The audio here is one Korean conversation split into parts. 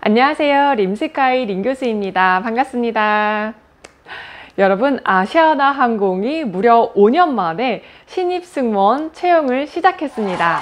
안녕하세요. 림스카이 림교수입니다. 반갑습니다. 여러분, 아시아나항공이 무려 5년 만에 신입 승무원 채용을 시작했습니다.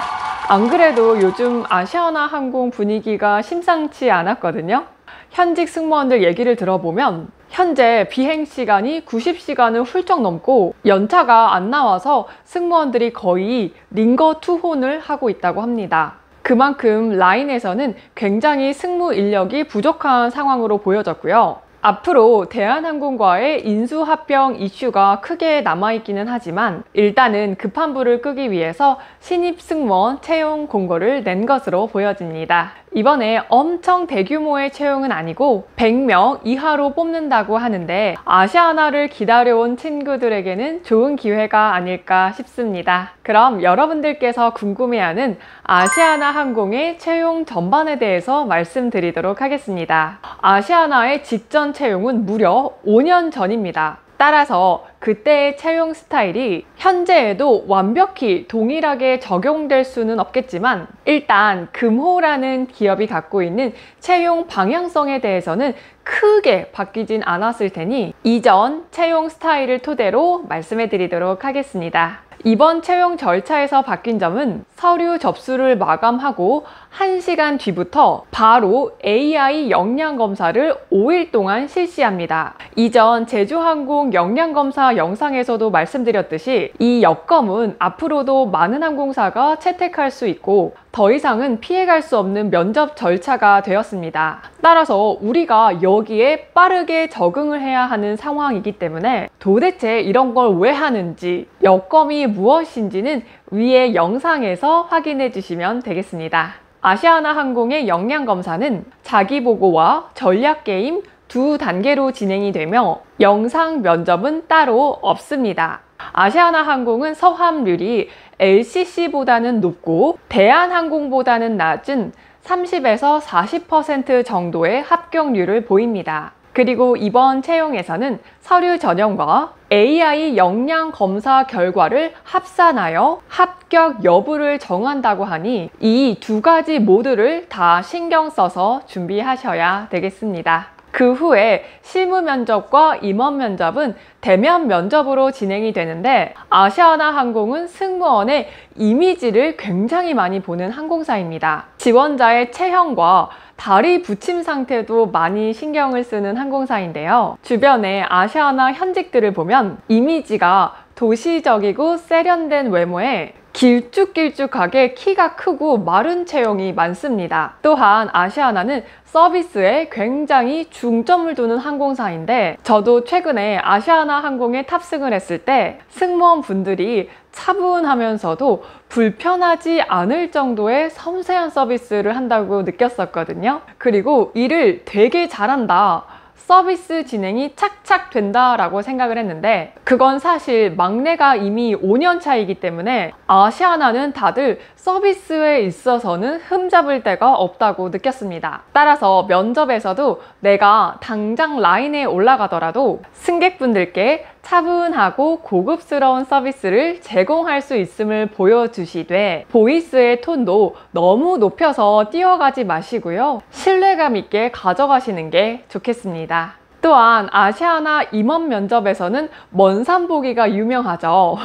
안 그래도 요즘 아시아나항공 분위기가 심상치 않았거든요. 현직 승무원들 얘기를 들어보면 현재 비행시간이 90시간을 훌쩍 넘고 연차가 안 나와서 승무원들이 거의 링거 투혼을 하고 있다고 합니다. 그만큼 라인에서는 굉장히 승무 인력이 부족한 상황으로 보여졌고요. 앞으로 대한항공과의 인수합병 이슈가 크게 남아있기는 하지만 일단은 급한 불을 끄기 위해서 신입 승무원 채용 공고를 낸 것으로 보여집니다. 이번에 엄청 대규모의 채용은 아니고 100명 이하로 뽑는다고 하는데 아시아나를 기다려온 친구들에게는 좋은 기회가 아닐까 싶습니다. 그럼 여러분들께서 궁금해하는 아시아나항공의 채용 전반에 대해서 말씀드리도록 하겠습니다. 아시아나의 직전 채용은 무려 5년 전입니다. 따라서 그때의 채용 스타일이 현재에도 완벽히 동일하게 적용될 수는 없겠지만 일단 금호라는 기업이 갖고 있는 채용 방향성에 대해서는 크게 바뀌진 않았을 테니 이전 채용 스타일을 토대로 말씀해 드리도록 하겠습니다. 이번 채용 절차에서 바뀐 점은 서류 접수를 마감하고 1시간 뒤부터 바로 AI 역량검사를 5일 동안 실시합니다. 이전 제주항공 역량검사 영상에서도 말씀드렸듯이 이 역검은 앞으로도 많은 항공사가 채택할 수 있고 더 이상은 피해갈 수 없는 면접 절차가 되었습니다. 따라서 우리가 여기에 빠르게 적응을 해야 하는 상황이기 때문에 도대체 이런 걸 왜 하는지, 역검이 무엇인지는 위의 영상에서 확인해 주시면 되겠습니다. 아시아나항공의 역량검사는 자기보고와 전략게임 두 단계로 진행이 되며 영상 면접은 따로 없습니다. 아시아나항공은 서합률이 LCC보다는 높고 대한항공보다는 낮은 30에서 40% 정도의 합격률을 보입니다. 그리고 이번 채용에서는 서류 전형과 AI 역량 검사 결과를 합산하여 합격 여부를 정한다고 하니 이 두 가지 모두를 다 신경 써서 준비하셔야 되겠습니다. 그 후에 실무 면접과 임원 면접은 대면 면접으로 진행이 되는데 아시아나항공은 승무원의 이미지를 굉장히 많이 보는 항공사입니다. 지원자의 체형과 다리 붙임 상태도 많이 신경을 쓰는 항공사인데요. 주변에 아시아나 현직들을 보면 이미지가 도시적이고 세련된 외모에 길쭉길쭉하게 키가 크고 마른 체형이 많습니다. 또한 아시아나는 서비스에 굉장히 중점을 두는 항공사인데 저도 최근에 아시아나항공에 탑승을 했을 때 승무원분들이 차분하면서도 불편하지 않을 정도의 섬세한 서비스를 한다고 느꼈었거든요. 그리고 일을 되게 잘한다, 서비스 진행이 착착 된다라고 생각을 했는데 그건 사실 막내가 이미 5년 차이기 때문에 아시아나는 다들 서비스에 있어서는 흠잡을 데가 없다고 느꼈습니다. 따라서 면접에서도 내가 당장 라인에 올라가더라도 승객분들께 차분하고 고급스러운 서비스를 제공할 수 있음을 보여주시되 보이스의 톤도 너무 높여서 뛰어가지 마시고요. 신뢰감 있게 가져가시는 게 좋겠습니다. 또한 아시아나 임원 면접에서는 먼산 보기가 유명하죠.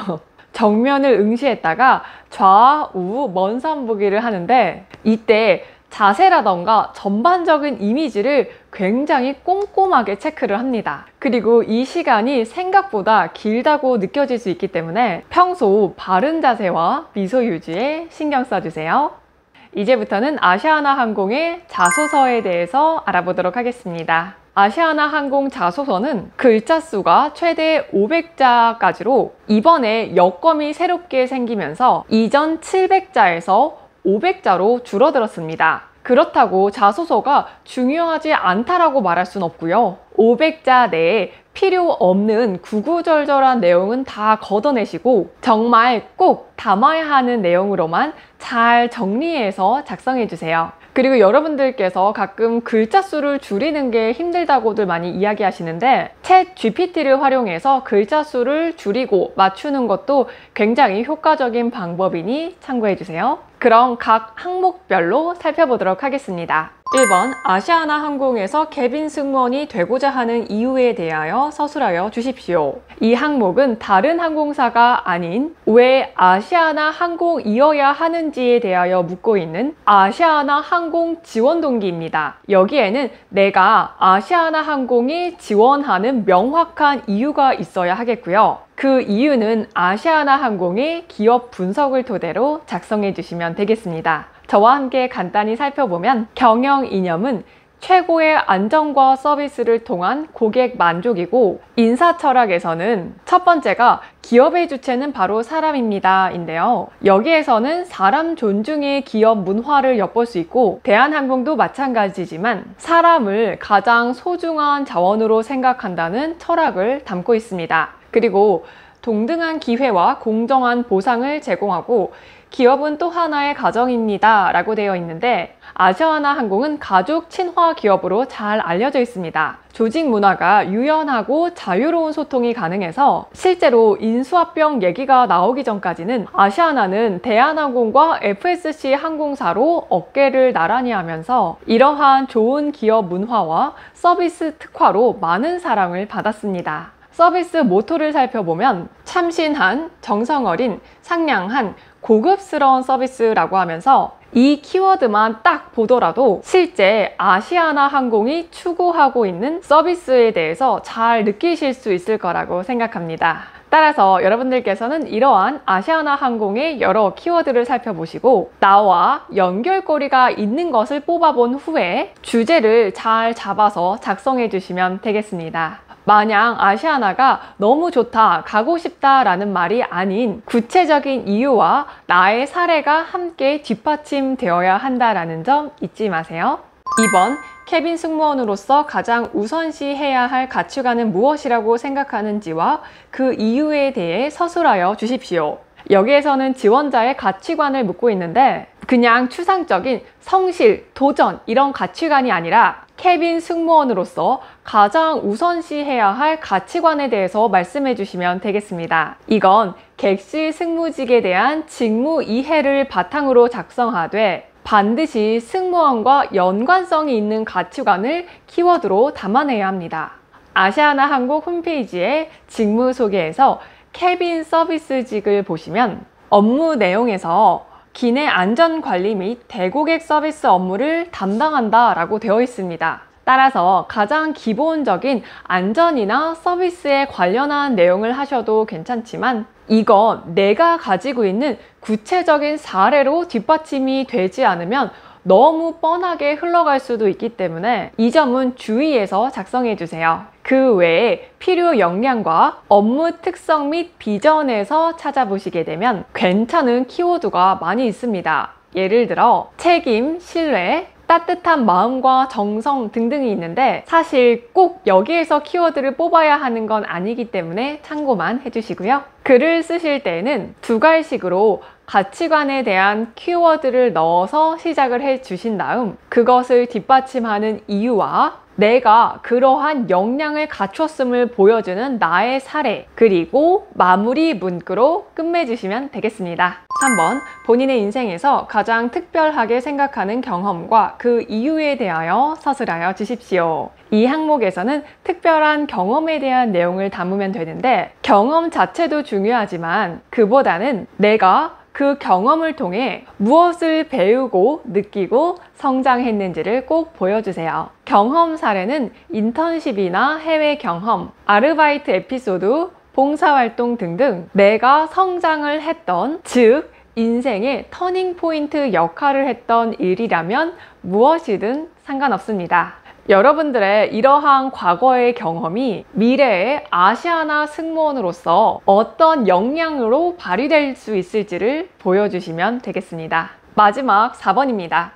정면을 응시했다가 좌우 먼산 보기를 하는데 이때 자세라던가 전반적인 이미지를 굉장히 꼼꼼하게 체크를 합니다. 그리고 이 시간이 생각보다 길다고 느껴질 수 있기 때문에 평소 바른 자세와 미소 유지에 신경 써주세요. 이제부터는 아시아나항공의 자소서에 대해서 알아보도록 하겠습니다. 아시아나항공 자소서는 글자 수가 최대 500자까지로 이번에 역검이 새롭게 생기면서 이전 700자에서 500자로 줄어들었습니다. 그렇다고 자소서가 중요하지 않다라고 말할 순 없고요. 500자 내에 필요 없는 구구절절한 내용은 다 걷어내시고 정말 꼭 담아야 하는 내용으로만 잘 정리해서 작성해 주세요. 그리고 여러분들께서 가끔 글자 수를 줄이는 게 힘들다고들 많이 이야기하시는데 챗 GPT를 활용해서 글자 수를 줄이고 맞추는 것도 굉장히 효과적인 방법이니 참고해 주세요. 그럼 각 항목별로 살펴보도록 하겠습니다. 1번 아시아나 항공에서 캐빈 승무원이 되고자 하는 이유에 대하여 서술하여 주십시오. 이 항목은 다른 항공사가 아닌 왜 아시아나 항공이어야 하는지에 대하여 묻고 있는 아시아나 항공 지원 동기입니다. 여기에는 내가 아시아나 항공이 지원하는 명확한 이유가 있어야 하겠고요. 그 이유는 아시아나 항공의 기업 분석을 토대로 작성해 주시면 되겠습니다. 저와 함께 간단히 살펴보면 경영 이념은 최고의 안정과 서비스를 통한 고객 만족이고, 인사 철학에서는 첫 번째가 기업의 주체는 바로 사람입니다 인데요. 여기에서는 사람 존중의 기업 문화를 엿볼 수 있고, 대한항공도 마찬가지지만 사람을 가장 소중한 자원으로 생각한다는 철학을 담고 있습니다. 그리고 동등한 기회와 공정한 보상을 제공하고, 기업은 또 하나의 가정입니다 라고 되어 있는데, 아시아나 항공은 가족 친화 기업으로 잘 알려져 있습니다. 조직 문화가 유연하고 자유로운 소통이 가능해서 실제로 인수합병 얘기가 나오기 전까지는 아시아나는 대한항공과 FSC 항공사로 어깨를 나란히 하면서 이러한 좋은 기업 문화와 서비스 특화로 많은 사랑을 받았습니다. 서비스 모토를 살펴보면 참신한, 정성어린, 상냥한, 고급스러운 서비스라고 하면서 이 키워드만 딱 보더라도 실제 아시아나 항공이 추구하고 있는 서비스에 대해서 잘 느끼실 수 있을 거라고 생각합니다. 따라서 여러분들께서는 이러한 아시아나 항공의 여러 키워드를 살펴보시고 나와 연결고리가 있는 것을 뽑아본 후에 주제를 잘 잡아서 작성해 주시면 되겠습니다. 마냥 아시아나가 너무 좋다, 가고 싶다 라는 말이 아닌 구체적인 이유와 나의 사례가 함께 뒷받침되어야 한다라는 점 잊지 마세요. 2번, 캐빈 승무원으로서 가장 우선시해야 할 가치관은 무엇이라고 생각하는지와 그 이유에 대해 서술하여 주십시오. 여기에서는 지원자의 가치관을 묻고 있는데 그냥 추상적인 성실, 도전 이런 가치관이 아니라 캐빈 승무원으로서 가장 우선시해야 할 가치관에 대해서 말씀해 주시면 되겠습니다. 이건 객실 승무직에 대한 직무 이해를 바탕으로 작성하되 반드시 승무원과 연관성이 있는 가치관을 키워드로 담아내야 합니다. 아시아나 항공 홈페이지의 직무 소개에서 캐빈 서비스직을 보시면 업무 내용에서 기내 안전관리 및 대고객 서비스 업무를 담당한다 라고 되어 있습니다. 따라서 가장 기본적인 안전이나 서비스에 관련한 내용을 하셔도 괜찮지만 이건 내가 가지고 있는 구체적인 사례로 뒷받침이 되지 않으면 너무 뻔하게 흘러갈 수도 있기 때문에 이 점은 주의해서 작성해 주세요. 그 외에 필요 역량과 업무 특성 및 비전에서 찾아보시게 되면 괜찮은 키워드가 많이 있습니다. 예를 들어 책임, 신뢰, 따뜻한 마음과 정성 등등이 있는데 사실 꼭 여기에서 키워드를 뽑아야 하는 건 아니기 때문에 참고만 해주시고요. 글을 쓰실 때에는 두 갈식으로 가치관에 대한 키워드를 넣어서 시작을 해주신 다음 그것을 뒷받침하는 이유와 내가 그러한 역량을 갖췄음을 보여주는 나의 사례, 그리고 마무리 문구로 끝맺으시면 되겠습니다. 3번, 본인의 인생에서 가장 특별하게 생각하는 경험과 그 이유에 대하여 서술하여 주십시오. 이 항목에서는 특별한 경험에 대한 내용을 담으면 되는데 경험 자체도 중요하지만 그보다는 내가 그 경험을 통해 무엇을 배우고 느끼고 성장했는지를 꼭 보여주세요. 경험 사례는 인턴십이나 해외 경험, 아르바이트 에피소드, 봉사활동 등등 내가 성장을 했던, 즉 인생의 터닝 포인트 역할을 했던 일이라면 무엇이든 상관없습니다. 여러분들의 이러한 과거의 경험이 미래의 아시아나 승무원으로서 어떤 역량으로 발휘될 수 있을지를 보여주시면 되겠습니다. 마지막 4번입니다.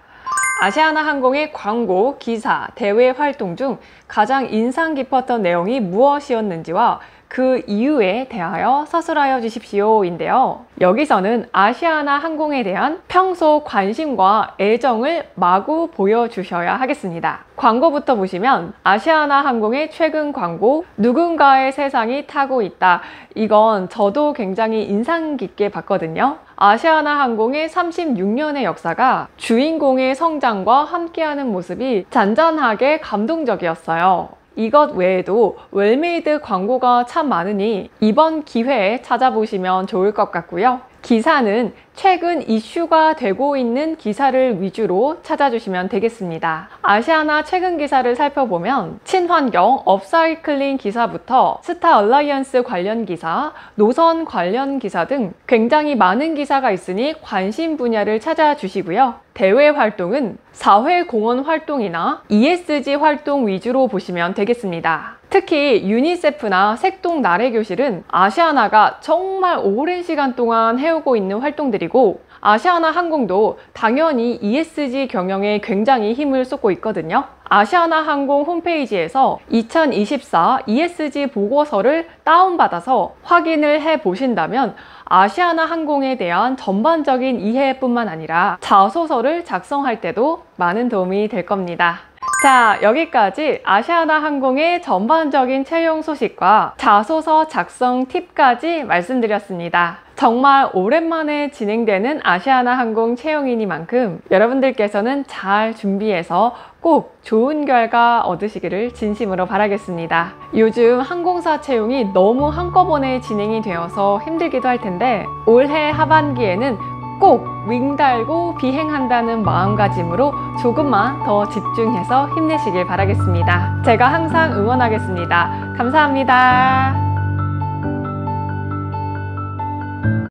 아시아나 항공의 광고, 기사, 대외 활동 중 가장 인상 깊었던 내용이 무엇이었는지와 그 이유에 대하여 서술하여 주십시오인데요. 여기서는 아시아나 항공에 대한 평소 관심과 애정을 마구 보여주셔야 하겠습니다. 광고부터 보시면 아시아나 항공의 최근 광고 누군가의 세상이 타고 있다. 이건 저도 굉장히 인상 깊게 봤거든요. 아시아나 항공의 36년의 역사가 주인공의 성장과 함께하는 모습이 잔잔하게 감동적이었어요. 이것 외에도 웰메이드 광고가 참 많으니 이번 기회에 찾아보시면 좋을 것 같고요. 기사는 최근 이슈가 되고 있는 기사를 위주로 찾아주시면 되겠습니다. 아시아나 최근 기사를 살펴보면 친환경 업사이클링 기사부터 스타 얼라이언스 관련 기사, 노선 관련 기사 등 굉장히 많은 기사가 있으니 관심 분야를 찾아주시고요. 대외 활동은 사회공헌 활동이나 ESG 활동 위주로 보시면 되겠습니다. 특히 유니세프나 색동 나래교실은 아시아나가 정말 오랜 시간 동안 해오고 있는 활동들이고 아시아나 항공도 당연히 ESG 경영에 굉장히 힘을 쏟고 있거든요. 아시아나 항공 홈페이지에서 2024 ESG 보고서를 다운받아서 확인을 해 보신다면 아시아나 항공에 대한 전반적인 이해뿐만 아니라 자소서를 작성할 때도 많은 도움이 될 겁니다. 자, 여기까지 아시아나 항공의 전반적인 채용 소식과 자소서 작성 팁까지 말씀드렸습니다. 정말 오랜만에 진행되는 아시아나 항공 채용이니만큼 여러분들께서는 잘 준비해서 꼭 좋은 결과 얻으시기를 진심으로 바라겠습니다. 요즘 항공사 채용이 너무 한꺼번에 진행이 되어서 힘들기도 할 텐데 올해 하반기에는 꼭 윙 달고 비행한다는 마음가짐으로 조금만 더 집중해서 힘내시길 바라겠습니다. 제가 항상 응원하겠습니다. 감사합니다.